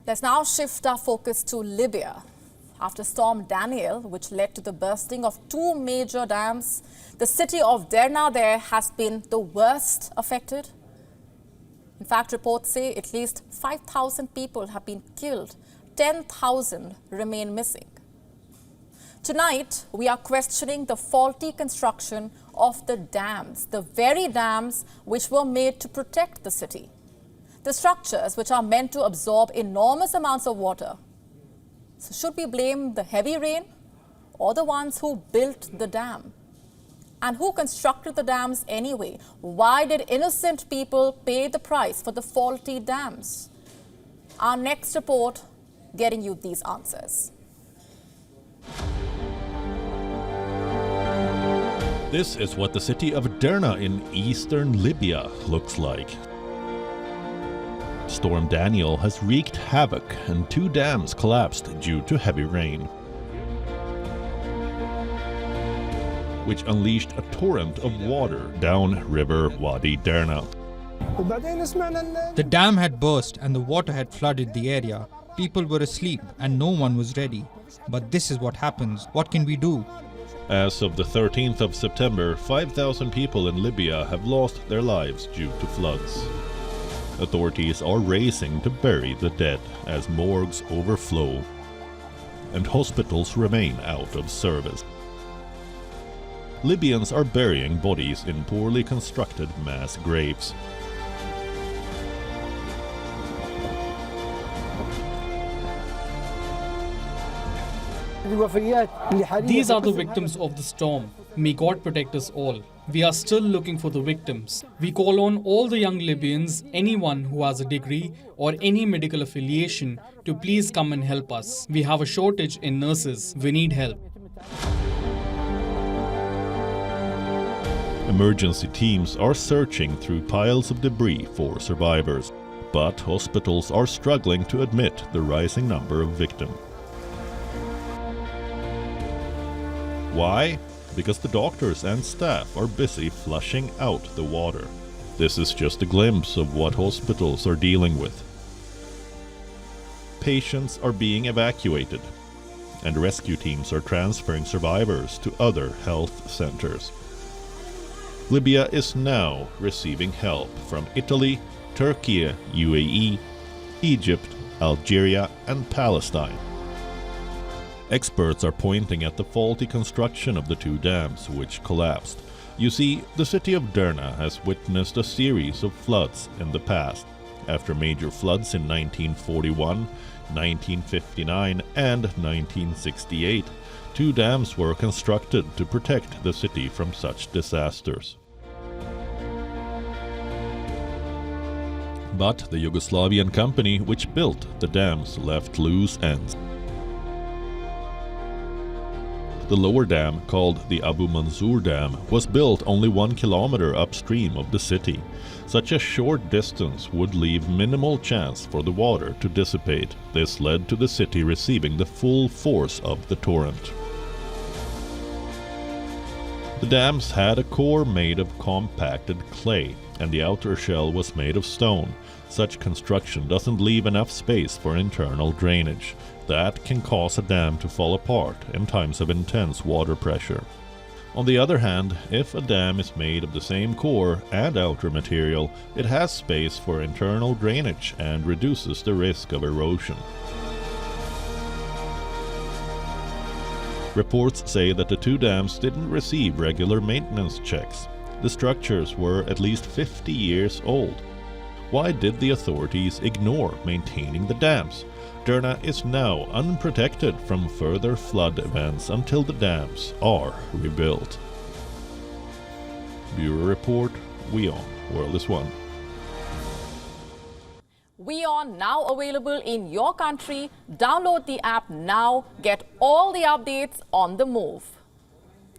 Let's now shift our focus to Libya. After Storm Daniel, which led to the bursting of two major dams, the city of Derna there has been the worst affected. In fact, reports say at least 5,000 people have been killed, 10,000 remain missing. Tonight, we are questioning the faulty construction of the dams, the very dams which were made to protect the city. The structures which are meant to absorb enormous amounts of water. So should we blame the heavy rain or the ones who built the dam? And who constructed the dams anyway? Why did innocent people pay the price for the faulty dams? Our next report getting you these answers. This is what the city of Derna in eastern Libya looks like. Storm Daniel has wreaked havoc and two dams collapsed due to heavy rain, which unleashed a torrent of water down River Wadi Derna. The dam had burst and the water had flooded the area. People were asleep and no one was ready. But this is what happens. What can we do? As of the 13th of September, 5,000 people in Libya have lost their lives due to floods. Authorities are racing to bury the dead as morgues overflow and hospitals remain out of service. Libyans are burying bodies in poorly constructed mass graves. These are the victims of the storm. May God protect us all. We are still looking for the victims. We call on all the young Libyans, anyone who has a degree or any medical affiliation, to please come and help us. We have a shortage in nurses. We need help. Emergency teams are searching through piles of debris for survivors, but hospitals are struggling to admit the rising number of victims. Why? Because the doctors and staff are busy flushing out the water. This is just a glimpse of what hospitals are dealing with. Patients are being evacuated, and rescue teams are transferring survivors to other health centers. Libya is now receiving help from Italy, Turkey, UAE, Egypt, Algeria, and Palestine. Experts are pointing at the faulty construction of the two dams which collapsed. You see, the city of Derna has witnessed a series of floods in the past. After major floods in 1941, 1959, and 1968, two dams were constructed to protect the city from such disasters. But the Yugoslavian company which built the dams left loose ends. The lower dam, called the Abu Mansour Dam, was built only 1 kilometer upstream of the city. Such a short distance would leave minimal chance for the water to dissipate. This led to the city receiving the full force of the torrent. The dams had a core made of compacted clay, and the outer shell was made of stone. Such construction doesn't leave enough space for internal drainage. That can cause a dam to fall apart in times of intense water pressure. On the other hand, if a dam is made of the same core and outer material, it has space for internal drainage and reduces the risk of erosion. Reports say that the two dams didn't receive regular maintenance checks. The structures were at least 50 years old. Why did the authorities ignore maintaining the dams? Derna is now unprotected from further flood events until the dams are rebuilt. Bureau Report, WION World is One. WION now available in your country. Download the app now. Get all the updates on the move.